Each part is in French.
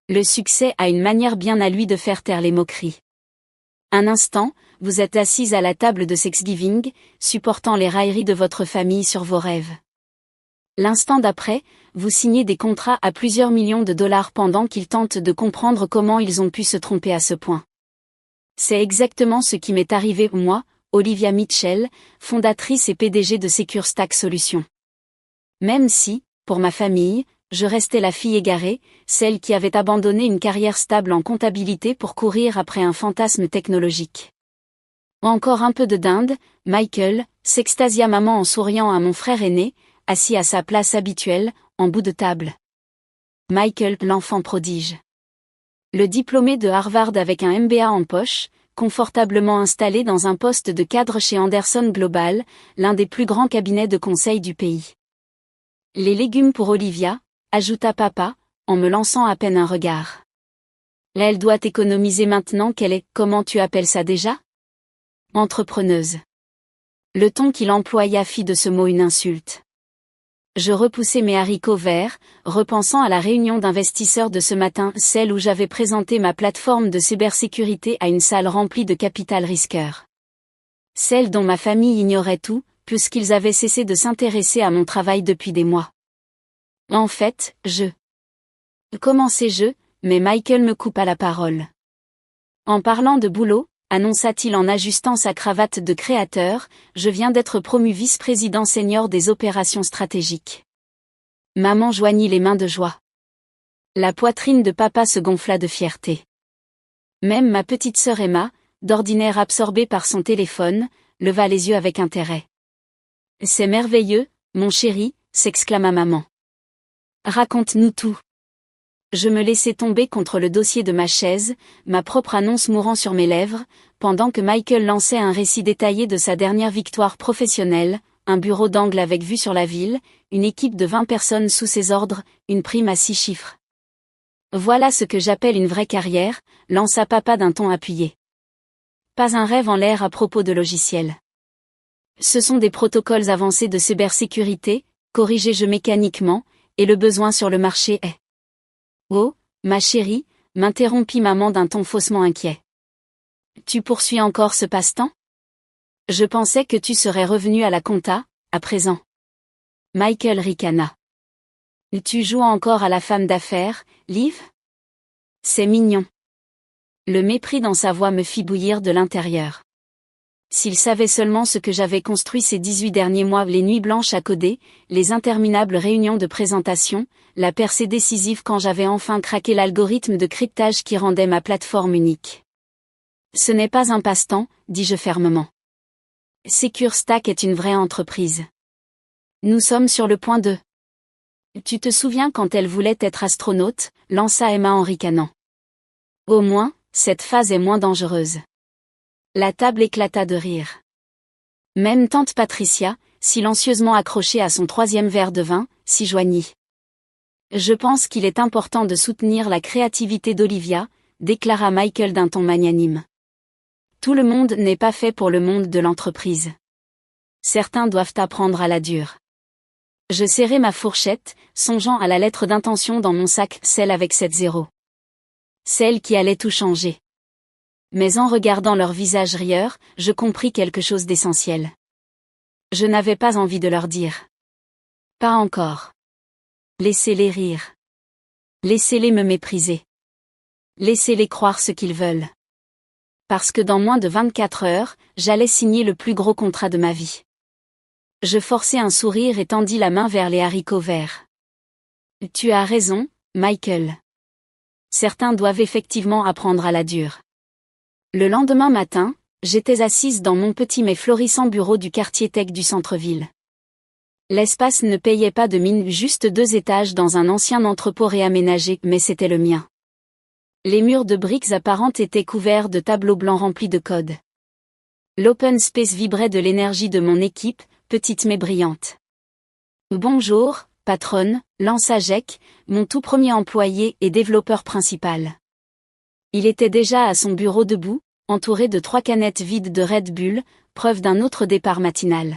Le succès a une manière bien à lui de faire taire les moqueries. Un instant, vous êtes assise à la table de Thanksgiving, supportant les railleries de votre famille sur vos rêves. L'instant d'après, vous signez des contrats à plusieurs millions de dollars pendant qu'ils tentent de comprendre comment ils ont pu se tromper à ce point. C'est exactement ce qui m'est arrivé moi, Olivia Mitchell, fondatrice et PDG de Secure Stack Solutions. Même si, pour ma famille, je restais la fille égarée, celle qui avait abandonné une carrière stable en comptabilité pour courir après un fantasme technologique. Encore un peu de dinde, Michael, s'extasia maman en souriant à mon frère aîné, assis à sa place habituelle, en bout de table. Michael, l'enfant prodige. Le diplômé de Harvard avec un MBA en poche, confortablement installé dans un poste de cadre chez Anderson Global, l'un des plus grands cabinets de conseil du pays. Les légumes pour Olivia, ajouta papa, en me lançant à peine un regard. Elle doit économiser maintenant qu'elle est, comment tu appelles ça déjà? Entrepreneuse. Le ton qu'il employa fit de ce mot une insulte. Je repoussai mes haricots verts, repensant à la réunion d'investisseurs de ce matin, celle où j'avais présenté ma plateforme de cybersécurité à une salle remplie de capital risqueurs. Celle dont ma famille ignorait tout, puisqu'ils avaient cessé de s'intéresser à mon travail depuis des mois. En fait, commençai-je, mais Michael me coupa la parole. En parlant de boulot, annonça-t-il en ajustant sa cravate de créateur, je viens d'être promu vice-président senior des opérations stratégiques. Maman joignit les mains de joie. La poitrine de papa se gonfla de fierté. Même ma petite sœur Emma, d'ordinaire absorbée par son téléphone, leva les yeux avec intérêt. C'est merveilleux, mon chéri, s'exclama maman. Raconte-nous tout. Je me laissai tomber contre le dossier de ma chaise, ma propre annonce mourant sur mes lèvres, pendant que Michael lançait un récit détaillé de sa dernière victoire professionnelle, un bureau d'angle avec vue sur la ville, une équipe de 20 personnes sous ses ordres, une prime à 6 chiffres. Voilà ce que j'appelle une vraie carrière, lança papa d'un ton appuyé. Pas un rêve en l'air à propos de logiciels. Ce sont des protocoles avancés de cybersécurité, corrigai-je mécaniquement, et le besoin sur le marché est. Oh, ma chérie, m'interrompit maman d'un ton faussement inquiet. Tu poursuis encore ce passe-temps? Je pensais que tu serais revenu à la compta, à présent. Michael ricana. Tu joues encore à la femme d'affaires, Liv? C'est mignon. Le mépris dans sa voix me fit bouillir de l'intérieur. S'il savait seulement ce que j'avais construit ces 18 derniers mois, les nuits blanches à coder, les interminables réunions de présentation, la percée décisive quand j'avais enfin craqué l'algorithme de cryptage qui rendait ma plateforme unique. Ce n'est pas un passe-temps, dis-je fermement. Secure Stack est une vraie entreprise. Nous sommes sur le point de... Tu te souviens quand elle voulait être astronaute, lança Emma en ricanant. Au moins, cette phase est moins dangereuse. La table éclata de rire. Même tante Patricia, silencieusement accrochée à son 3e verre de vin, s'y joignit. Je pense qu'il est important de soutenir la créativité d'Olivia, déclara Michael d'un ton magnanime. Tout le monde n'est pas fait pour le monde de l'entreprise. Certains doivent apprendre à la dure. Je serrai ma fourchette, songeant à la lettre d'intention dans mon sac, celle avec 7 zéros. Celle qui allait tout changer. Mais en regardant leur visage rieur, je compris quelque chose d'essentiel. Je n'avais pas envie de leur dire. Pas encore. Laissez-les rire. Laissez-les me mépriser. Laissez-les croire ce qu'ils veulent. Parce que dans moins de 24 heures, j'allais signer le plus gros contrat de ma vie. Je forçai un sourire et tendis la main vers les haricots verts. Tu as raison, Michael. Certains doivent effectivement apprendre à la dure. Le lendemain matin, j'étais assise dans mon petit mais florissant bureau du quartier tech du centre-ville. L'espace ne payait pas de mine, juste 2 étages dans un ancien entrepôt réaménagé, mais c'était le mien. Les murs de briques apparentes étaient couverts de tableaux blancs remplis de codes. L'open space vibrait de l'énergie de mon équipe, petite mais brillante. Bonjour, patronne, lança Jack, mon tout premier employé et développeur principal. Il était déjà à son bureau debout, entouré de 3 canettes vides de Red Bull, preuve d'un autre départ matinal.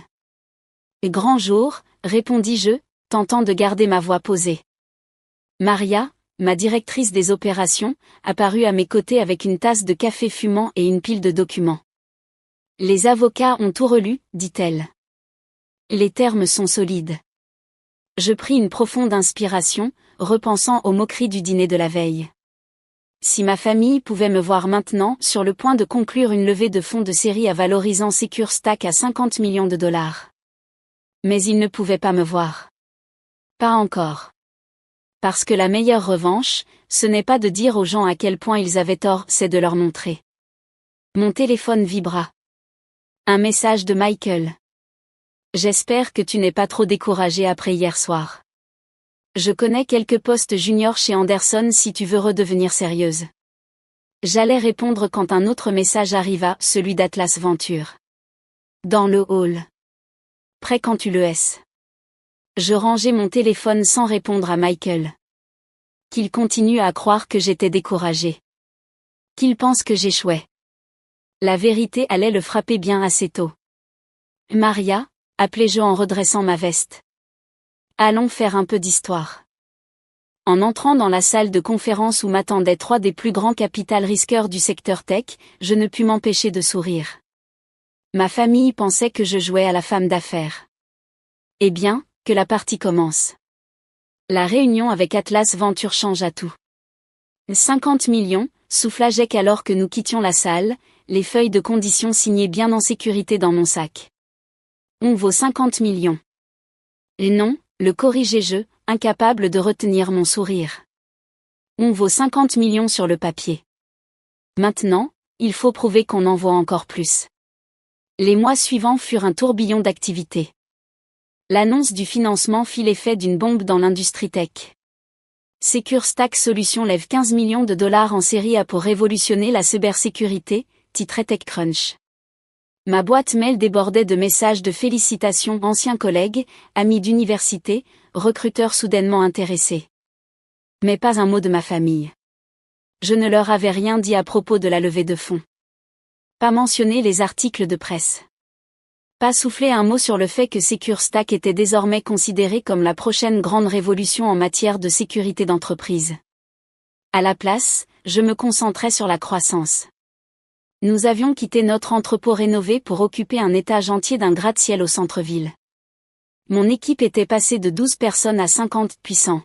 Grand jour, répondis-je, tentant de garder ma voix posée. Maria, ma directrice des opérations, apparut à mes côtés avec une tasse de café fumant et une pile de documents. Les avocats ont tout relu, dit-elle. Les termes sont solides. Je pris une profonde inspiration, repensant aux moqueries du dîner de la veille. Si ma famille pouvait me voir maintenant sur le point de conclure une levée de fonds de série à valorisant SecureStack à 50 millions de dollars. Mais ils ne pouvaient pas me voir. Pas encore. Parce que la meilleure revanche, ce n'est pas de dire aux gens à quel point ils avaient tort, c'est de leur montrer. Mon téléphone vibra. Un message de Michael. J'espère que tu n'es pas trop découragé après hier soir. Je connais quelques postes juniors chez Anderson si tu veux redevenir sérieuse. J'allais répondre quand un autre message arriva, celui d'Atlas Venture. Dans le hall. Prêt quand tu le es. Je rangeai mon téléphone sans répondre à Michael. Qu'il continue à croire que j'étais découragée. Qu'il pense que j'échouais. La vérité allait le frapper bien assez tôt. Maria, appelai-je en redressant ma veste. Allons faire un peu d'histoire. En entrant dans la salle de conférence où m'attendaient 3 des plus grands capital risqueurs du secteur tech, je ne pus m'empêcher de sourire. Ma famille pensait que je jouais à la femme d'affaires. Eh bien, que la partie commence. La réunion avec Atlas Venture changea tout. 50 millions, souffla Jack alors que nous quittions la salle, les feuilles de conditions signées bien en sécurité dans mon sac. On vaut 50 millions. Et non, le corrigeai-je, incapable de retenir mon sourire. On vaut 50 millions sur le papier. Maintenant, il faut prouver qu'on en vaut encore plus. Les mois suivants furent un tourbillon d'activités. L'annonce du financement fit l'effet d'une bombe dans l'industrie tech. SecureStack Solutions lève 15 millions de dollars en série A pour révolutionner la cybersécurité, titrait TechCrunch. Ma boîte mail débordait de messages de félicitations anciens collègues, amis d'université, recruteurs soudainement intéressés. Mais pas un mot de ma famille. Je ne leur avais rien dit à propos de la levée de fonds. Pas mentionné les articles de presse. Pas soufflé un mot sur le fait que SecureStack était désormais considéré comme la prochaine grande révolution en matière de sécurité d'entreprise. À la place, je me concentrais sur la croissance. Nous avions quitté notre entrepôt rénové pour occuper un étage entier d'un gratte-ciel au centre-ville. Mon équipe était passée de 12 personnes à 50 puissants.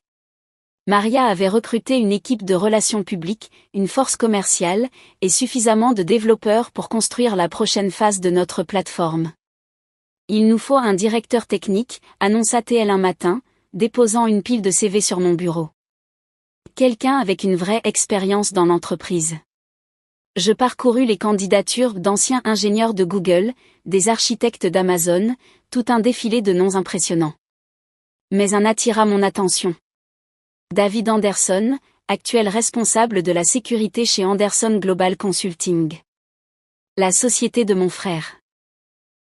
Maria avait recruté une équipe de relations publiques, une force commerciale, et suffisamment de développeurs pour construire la prochaine phase de notre plateforme. Il nous faut un directeur technique, annonça-t-elle un matin, déposant une pile de CV sur mon bureau. Quelqu'un avec une vraie expérience dans l'entreprise. Je parcourus les candidatures d'anciens ingénieurs de Google, des architectes d'Amazon, tout un défilé de noms impressionnants. Mais un attira mon attention. David Anderson, actuel responsable de la sécurité chez Anderson Global Consulting. La société de mon frère.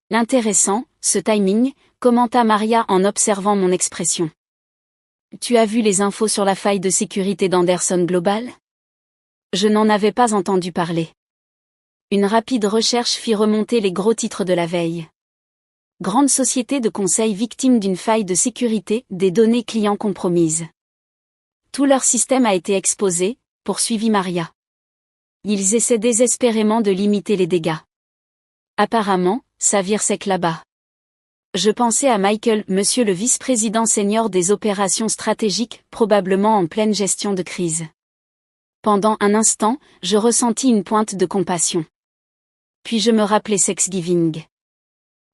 Intéressant, ce timing, commenta Maria en observant mon expression. Tu as vu les infos sur la faille de sécurité d'Anderson Global ? Je n'en avais pas entendu parler. Une rapide recherche fit remonter les gros titres de la veille. Grande société de conseil victime d'une faille de sécurité, des données clients compromises. Tout leur système a été exposé, poursuivit Maria. Ils essaient désespérément de limiter les dégâts. Apparemment, ça vire sec là-bas. Je pensais à Michael, monsieur le vice-président senior des opérations stratégiques, probablement en pleine gestion de crise. Pendant un instant, je ressentis une pointe de compassion. Puis je me rappelai Thanksgiving.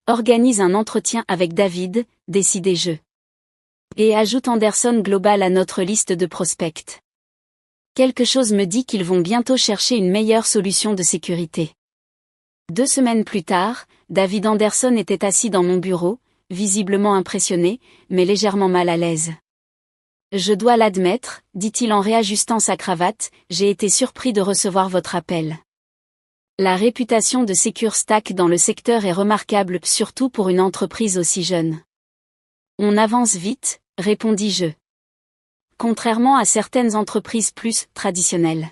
Organise un entretien avec David, décidai-je. Et ajoute Anderson Global à notre liste de prospects. Quelque chose me dit qu'ils vont bientôt chercher une meilleure solution de sécurité. 2 semaines plus tard, David Anderson était assis dans mon bureau, visiblement impressionné, mais légèrement mal à l'aise. Je dois l'admettre, dit-il en réajustant sa cravate, j'ai été surpris de recevoir votre appel. La réputation de SecureStack dans le secteur est remarquable, surtout pour une entreprise aussi jeune. On avance vite, répondis-je. Contrairement à certaines entreprises plus traditionnelles.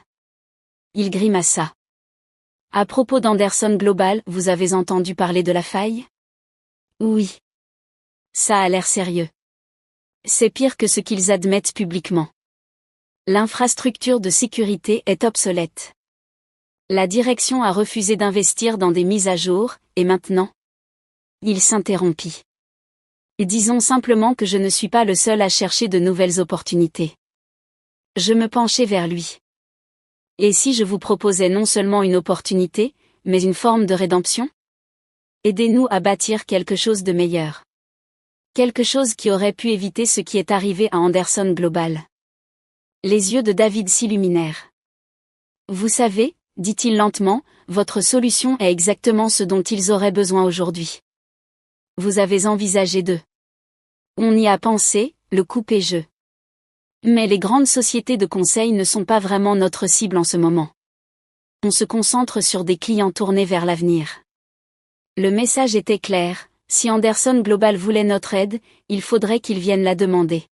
Il grimaça. À propos d'Anderson Global, vous avez entendu parler de la faille ? Oui. Ça a l'air sérieux. C'est pire que ce qu'ils admettent publiquement. L'infrastructure de sécurité est obsolète. La direction a refusé d'investir dans des mises à jour, et maintenant? Il s'interrompit. Et disons simplement que je ne suis pas le seul à chercher de nouvelles opportunités. Je me penchai vers lui. Et si je vous proposais non seulement une opportunité, mais une forme de rédemption? Aidez-nous à bâtir quelque chose de meilleur. Quelque chose qui aurait pu éviter ce qui est arrivé à Anderson Global. Les yeux de David s'illuminèrent. Vous savez, dit-il lentement, votre solution est exactement ce dont ils auraient besoin aujourd'hui. Vous avez envisagé de. On y a pensé, le couper-jeu. Mais les grandes sociétés de conseil ne sont pas vraiment notre cible en ce moment. On se concentre sur des clients tournés vers l'avenir. Le message était clair, si Anderson Global voulait notre aide, il faudrait qu'ils viennent la demander.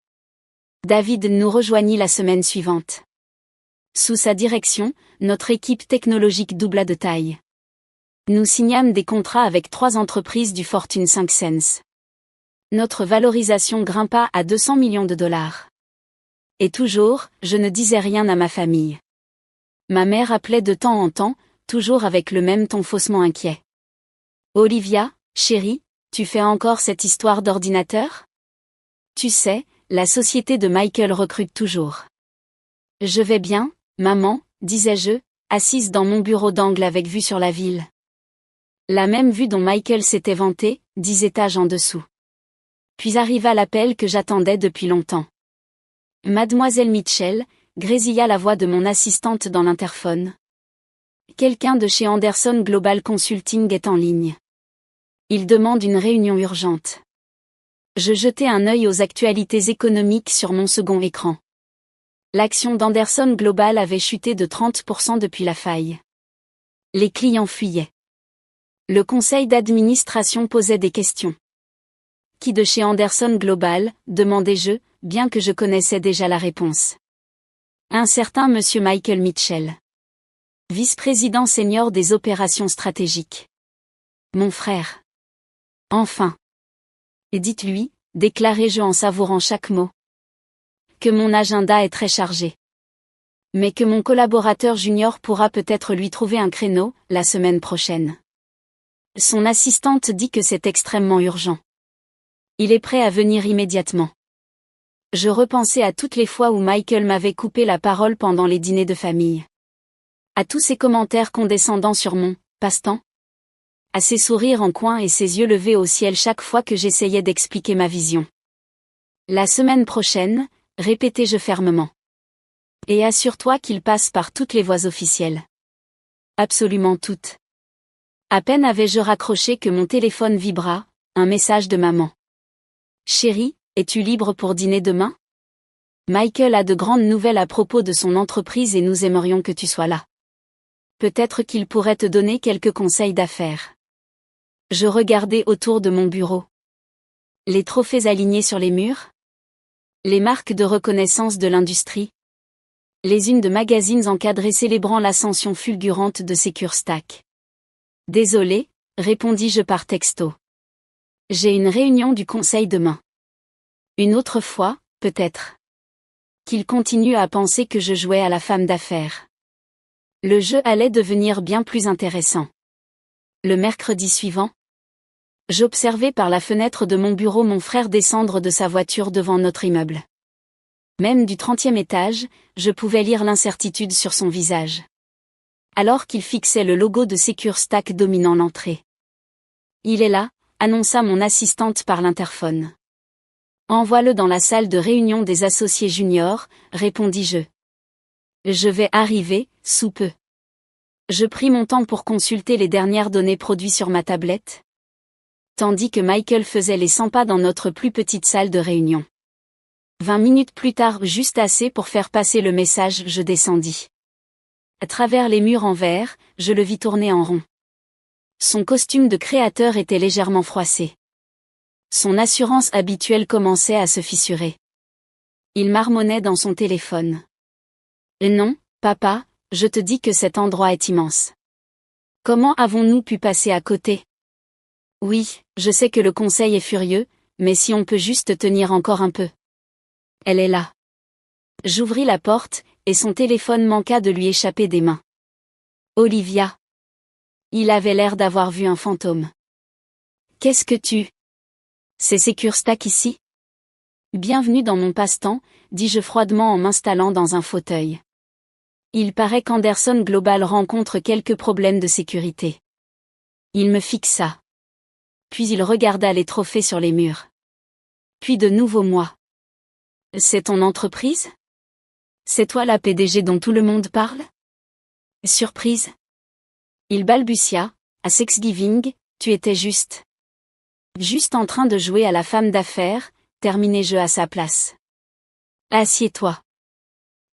David nous rejoignit la semaine suivante. Sous sa direction, notre équipe technologique doubla de taille. Nous signâmes des contrats avec 3 entreprises du Fortune 500. Notre valorisation grimpa à 200 millions de dollars. Et toujours, je ne disais rien à ma famille. Ma mère appelait de temps en temps, toujours avec le même ton faussement inquiet. Olivia, chérie, tu fais encore cette histoire d'ordinateur? Tu sais, la société de Michael recrute toujours. Je vais bien, maman, disais-je, assise dans mon bureau d'angle avec vue sur la ville. La même vue dont Michael s'était vanté, 10 étages en dessous. Puis arriva l'appel que j'attendais depuis longtemps. Mademoiselle Mitchell, grésilla la voix de mon assistante dans l'interphone. Quelqu'un de chez Anderson Global Consulting est en ligne. Il demande une réunion urgente. Je jetai un œil aux actualités économiques sur mon second écran. L'action d'Anderson Global avait chuté de 30% depuis la faille. Les clients fuyaient. Le conseil d'administration posait des questions. Qui de chez Anderson Global, demandai-je, bien que je connaissais déjà la réponse. Un certain monsieur Michael Mitchell. Vice-président senior des opérations stratégiques. Mon frère. Enfin. Et dites-lui, déclarai-je en savourant chaque mot, que mon agenda est très chargé. Mais que mon collaborateur junior pourra peut-être lui trouver un créneau, la semaine prochaine. Son assistante dit que c'est extrêmement urgent. Il est prêt à venir immédiatement. Je repensais à toutes les fois où Michael m'avait coupé la parole pendant les dîners de famille. À tous ses commentaires condescendants sur mon passe-temps. À ses sourires en coin et ses yeux levés au ciel chaque fois que j'essayais d'expliquer ma vision. La semaine prochaine, répétai-je fermement. Et assure-toi qu'il passe par toutes les voies officielles. Absolument toutes. À peine avais-je raccroché que mon téléphone vibra, un message de maman. Chérie, es-tu libre pour dîner demain? Michael a de grandes nouvelles à propos de son entreprise et nous aimerions que tu sois là. Peut-être qu'il pourrait te donner quelques conseils d'affaires. Je regardais autour de mon bureau. Les trophées alignés sur les murs? Les marques de reconnaissance de l'industrie? Les unes de magazines encadrés célébrant l'ascension fulgurante de SecureStack. Désolé, répondis-je par texto. J'ai une réunion du conseil demain. Une autre fois, peut-être. Qu'il continue à penser que je jouais à la femme d'affaires. Le jeu allait devenir bien plus intéressant. Le mercredi suivant, j'observais par la fenêtre de mon bureau mon frère descendre de sa voiture devant notre immeuble. Même du 30e étage, je pouvais lire l'incertitude sur son visage. Alors qu'il fixait le logo de SecureStack dominant l'entrée. Il est là, annonça mon assistante par l'interphone. Envoie-le dans la salle de réunion des associés juniors, répondis-je. Je vais arriver, sous peu. Je pris mon temps pour consulter les dernières données produites sur ma tablette. Tandis que Michael faisait les 100 pas dans notre plus petite salle de réunion. 20 minutes plus tard, juste assez pour faire passer le message, je descendis. À travers les murs en verre, je le vis tourner en rond. Son costume de créateur était légèrement froissé. Son assurance habituelle commençait à se fissurer. Il marmonnait dans son téléphone. Non, papa, je te dis que cet endroit est immense. Comment avons-nous pu passer à côté? Oui, je sais que le conseil est furieux, mais si on peut juste tenir encore un peu. Elle est là. J'ouvris la porte, et son téléphone manqua de lui échapper des mains. Olivia. Il avait l'air d'avoir vu un fantôme. Qu'est-ce que tu... C'est Securstack ici? Bienvenue dans mon passe-temps, dis-je froidement en m'installant dans un fauteuil. Il paraît qu'Anderson Global rencontre quelques problèmes de sécurité. Il me fixa. Puis il regarda les trophées sur les murs. Puis de nouveau moi. C'est ton entreprise? C'est toi la PDG dont tout le monde parle? Surprise. Il balbutia, à Thanksgiving, tu étais juste en train de jouer à la femme d'affaires, terminai-je à sa place. Assieds-toi.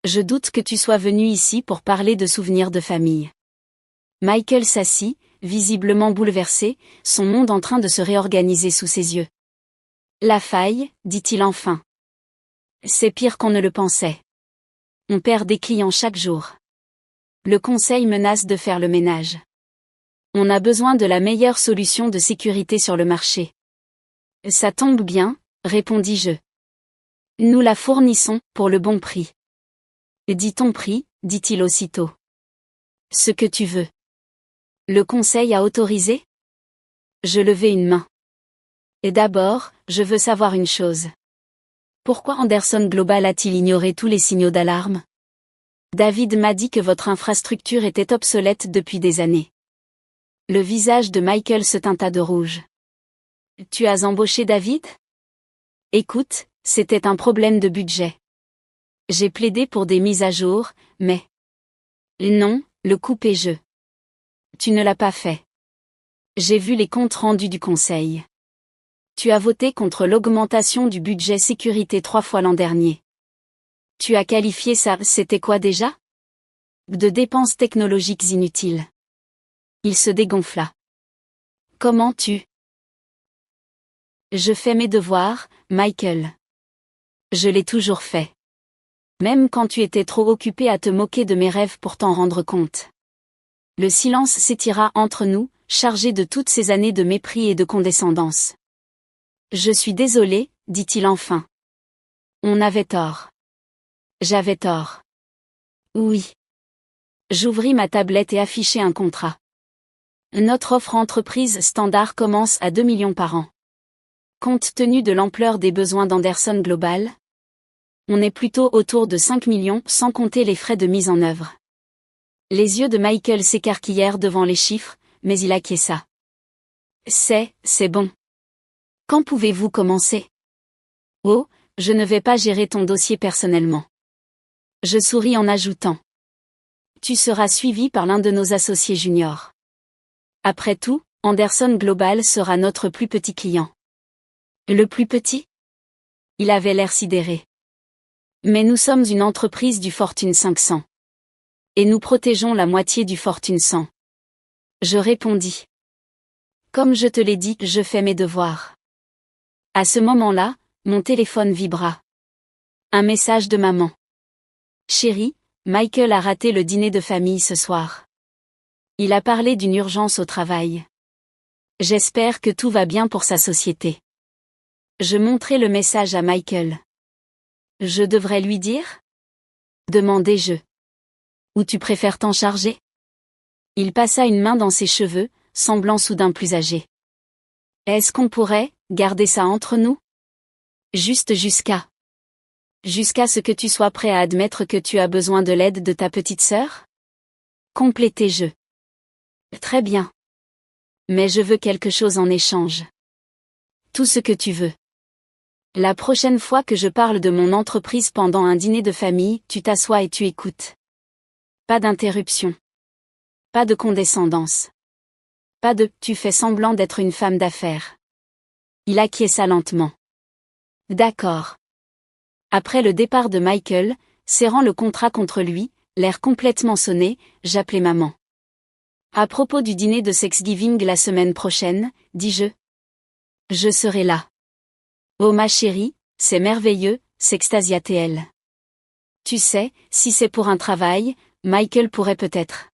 Je doute que tu sois venu ici pour parler de souvenirs de famille. Michael s'assit, visiblement bouleversé, son monde en train de se réorganiser sous ses yeux. La faille, dit-il enfin. C'est pire qu'on ne le pensait. On perd des clients chaque jour. Le conseil menace de faire le ménage. On a besoin de la meilleure solution de sécurité sur le marché. Ça tombe bien, répondis-je. Nous la fournissons, pour le bon prix. Dis ton prix, dit-il aussitôt. Ce que tu veux. Le conseil a autorisé? Je levai une main. Et d'abord, je veux savoir une chose. Pourquoi Anderson Global a-t-il ignoré tous les signaux d'alarme? David m'a dit que votre infrastructure était obsolète depuis des années. Le visage de Michael se teinta de rouge. Tu as embauché David? Écoute, c'était un problème de budget. J'ai plaidé pour des mises à jour, mais... Non, le coupai-je. Tu ne l'as pas fait. J'ai vu les comptes rendus du conseil. Tu as voté contre l'augmentation du budget sécurité 3 fois l'an dernier. Tu as qualifié ça, c'était quoi déjà? De dépenses technologiques inutiles. Il se dégonfla. Comment tu... Je fais mes devoirs, Michael. Je l'ai toujours fait. Même quand tu étais trop occupé à te moquer de mes rêves pour t'en rendre compte. Le silence s'étira entre nous, chargé de toutes ces années de mépris et de condescendance. Je suis désolé, dit-il enfin. On avait tort. J'avais tort. Oui. J'ouvris ma tablette et affichai un contrat. Notre offre entreprise standard commence à 2 millions par an. Compte tenu de l'ampleur des besoins d'Anderson Global, on est plutôt autour de 5 millions sans compter les frais de mise en œuvre. Les yeux de Michael s'écarquillèrent devant les chiffres, mais il acquiesça. C'est bon. Quand pouvez-vous commencer? Oh, je ne vais pas gérer ton dossier personnellement. Je souris en ajoutant. Tu seras suivi par l'un de nos associés juniors. Après tout, Anderson Global sera notre plus petit client. Le plus petit? Il avait l'air sidéré. Mais nous sommes une entreprise du Fortune 500. Et nous protégeons la moitié du Fortune 100. Je répondis. Comme je te l'ai dit, je fais mes devoirs. À ce moment-là, mon téléphone vibra. Un message de maman. Chérie, Michael a raté le dîner de famille ce soir. Il a parlé d'une urgence au travail. J'espère que tout va bien pour sa société. Je montrai le message à Michael. Je devrais lui dire? Demandai-je. Ou tu préfères t'en charger? Il passa une main dans ses cheveux, semblant soudain plus âgé. Est-ce qu'on pourrait garder ça entre nous? Juste jusqu'à ce que tu sois prêt à admettre que tu as besoin de l'aide de ta petite sœur? Complétai-je. Très bien. Mais je veux quelque chose en échange. Tout ce que tu veux. La prochaine fois que je parle de mon entreprise pendant un dîner de famille, tu t'assois et tu écoutes. Pas d'interruption. Pas de condescendance. Pas de « tu fais semblant d'être une femme d'affaires ». Il acquiesça lentement. D'accord. Après le départ de Michael, serrant le contrat contre lui, l'air complètement sonné, j'appelai maman. À propos du dîner de Thanksgiving la semaine prochaine, dis-je. Je serai là. Oh ma chérie, c'est merveilleux, s'extasia-t-elle. Tu sais, si c'est pour un travail, Michael pourrait peut-être.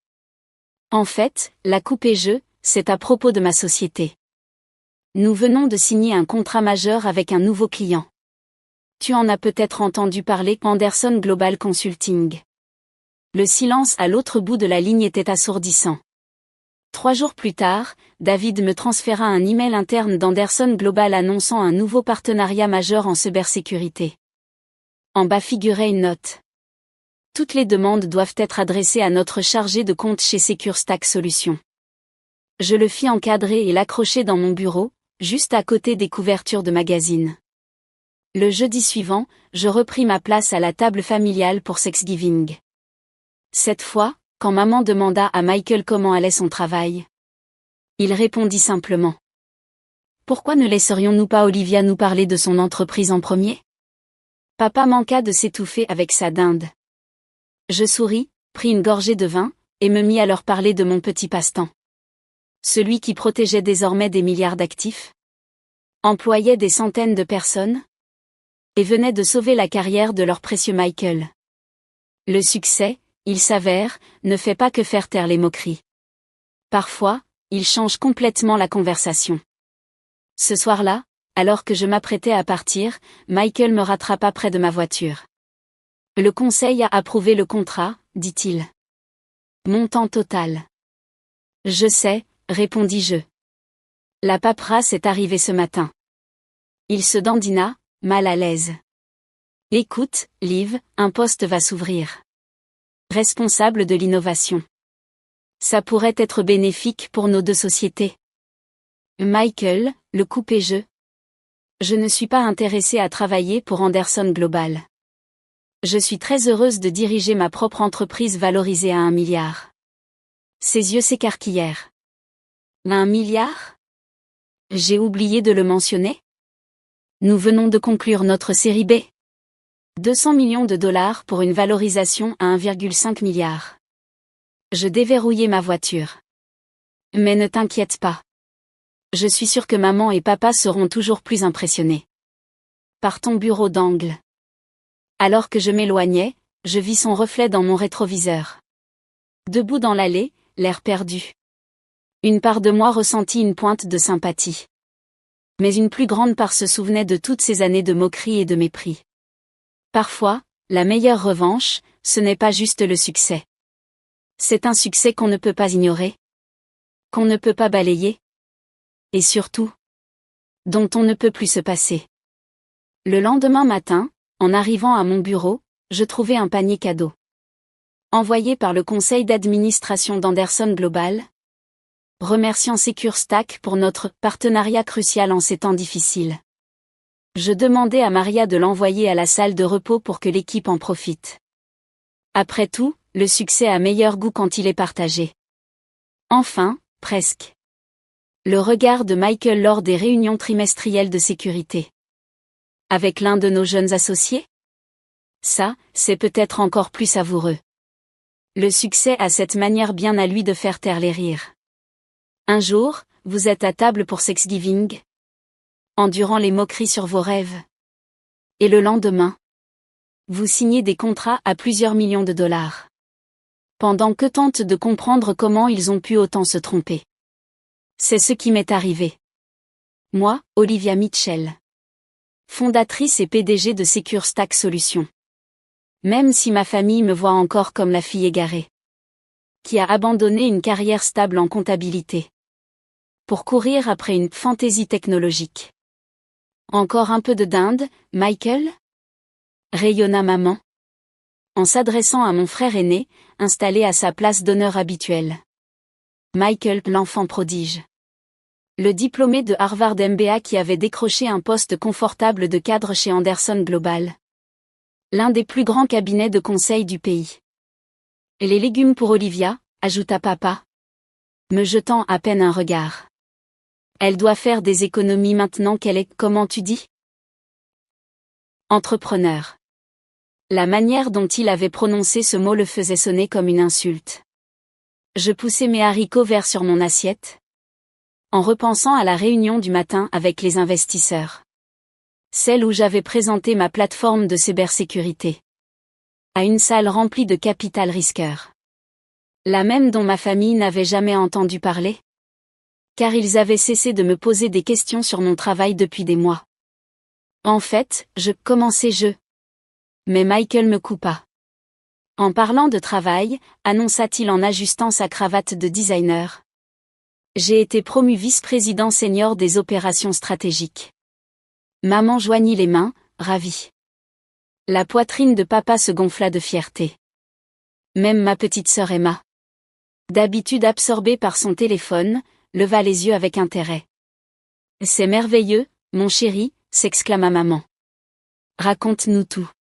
En fait, la coupai-je, c'est à propos de ma société. Nous venons de signer un contrat majeur avec un nouveau client. Tu en as peut-être entendu parler, Anderson Global Consulting. Le silence à l'autre bout de la ligne était assourdissant. 3 jours plus tard, David me transféra un email interne d'Anderson Global annonçant un nouveau partenariat majeur en cybersécurité. En bas figurait une note. Toutes les demandes doivent être adressées à notre chargé de compte chez SecureStack Solutions. Je le fis encadrer et l'accrocher dans mon bureau, juste à côté des couvertures de magazines. Le jeudi suivant, je repris ma place à la table familiale pour Thanksgiving. Cette fois, quand maman demanda à Michael comment allait son travail, il répondit simplement. Pourquoi ne laisserions-nous pas Olivia nous parler de son entreprise en premier? Papa manqua de s'étouffer avec sa dinde. Je souris, pris une gorgée de vin, et me mis à leur parler de mon petit passe-temps. Celui qui protégeait désormais des milliards d'actifs, employait des centaines de personnes, et venait de sauver la carrière de leur précieux Michael. Le succès, il s'avère, ne fait pas que faire taire les moqueries. Parfois, il change complètement la conversation. Ce soir-là, alors que je m'apprêtais à partir, Michael me rattrapa près de ma voiture. Le conseil a approuvé le contrat, dit-il. Montant total. Je sais, répondis-je. La paperasse est arrivée ce matin. Il se dandina, mal à l'aise. Écoute, Liv, un poste va s'ouvrir. Responsable de l'innovation. Ça pourrait être bénéfique pour nos 2 sociétés. Michael, le coupai-je. Je ne suis pas intéressée à travailler pour Anderson Global. Je suis très heureuse de diriger ma propre entreprise valorisée à 1 milliard. Ses yeux s'écarquillèrent. 1 milliard? J'ai oublié de le mentionner? Nous venons de conclure notre série B. 200 millions de dollars pour une valorisation à 1,5 milliard. Je déverrouillai ma voiture. Mais ne t'inquiète pas. Je suis sûre que maman et papa seront toujours plus impressionnés. Par ton bureau d'angle. Alors que je m'éloignais, je vis son reflet dans mon rétroviseur. Debout dans l'allée, l'air perdu. Une part de moi ressentit une pointe de sympathie. Mais une plus grande part se souvenait de toutes ces années de moquerie et de mépris. Parfois, la meilleure revanche, ce n'est pas juste le succès. C'est un succès qu'on ne peut pas ignorer. Qu'on ne peut pas balayer. Et surtout, dont on ne peut plus se passer. Le lendemain matin, en arrivant à mon bureau, je trouvai un panier cadeau. Envoyé par le conseil d'administration d'Anderson Global, remerciant SecureStack pour notre partenariat crucial en ces temps difficiles. Je demandai à Maria de l'envoyer à la salle de repos pour que l'équipe en profite. Après tout, le succès a meilleur goût quand il est partagé. Enfin, presque. Le regard de Michael lors des réunions trimestrielles de sécurité. Avec l'un de nos jeunes associés? Ça, c'est peut-être encore plus savoureux. Le succès a cette manière bien à lui de faire taire les rires. Un jour, vous êtes à table pour Thanksgiving, endurant les moqueries sur vos rêves. Et le lendemain, vous signez des contrats à plusieurs millions de dollars. Pendant que tentent de comprendre comment ils ont pu autant se tromper. C'est ce qui m'est arrivé. Moi, Olivia Mitchell. Fondatrice et PDG de SecureStack Solutions. Même si ma famille me voit encore comme la fille égarée. Qui a abandonné une carrière stable en comptabilité. Pour courir après une fantaisie technologique. Encore un peu de dinde, Michael? Rayonna maman. En s'adressant à mon frère aîné, installé à sa place d'honneur habituelle. Michael, l'enfant prodige. Le diplômé de Harvard MBA qui avait décroché un poste confortable de cadre chez Anderson Global. L'un des plus grands cabinets de conseil du pays. Et les légumes pour Olivia, ajouta papa. Me jetant à peine un regard. Elle doit faire des économies maintenant qu'elle est, comment tu dis? Entrepreneur. La manière dont il avait prononcé ce mot le faisait sonner comme une insulte. Je poussai mes haricots verts sur mon assiette. En repensant à la réunion du matin avec les investisseurs. Celle où j'avais présenté ma plateforme de cybersécurité. À une salle remplie de capital risqueurs. La même dont ma famille n'avait jamais entendu parler. Car ils avaient cessé de me poser des questions sur mon travail depuis des mois. En fait, je commençais. Mais Michael me coupa. En parlant de travail, annonça-t-il en ajustant sa cravate de designer. J'ai été promu vice-président senior des opérations stratégiques. Maman joignit les mains, ravie. La poitrine de papa se gonfla de fierté. Même ma petite sœur Emma, d'habitude absorbée par son téléphone, leva les yeux avec intérêt. C'est merveilleux, mon chéri, s'exclama maman. Raconte-nous tout.